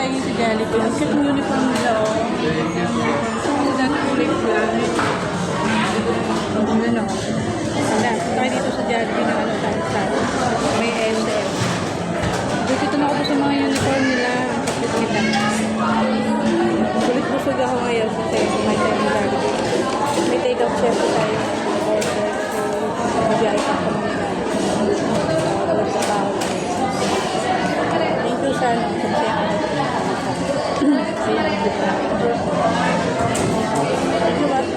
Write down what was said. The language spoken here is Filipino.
tayo ngayon sa Jollibee. Ang cute ng uniform nila, oh. So, dati kulay black. Ano, wala. Tayo dito sa Jollibee na ano, sa may SM. Dito na ako sa mga uniform nila. Ang cute kita. Bulit-busog ako ngayon kasi may time na Jollibee. May take-out chef tayo. Order. So, mag-iay pa ako mga walang trabaho. Thank you sa ano. Kasi ako. Ayan.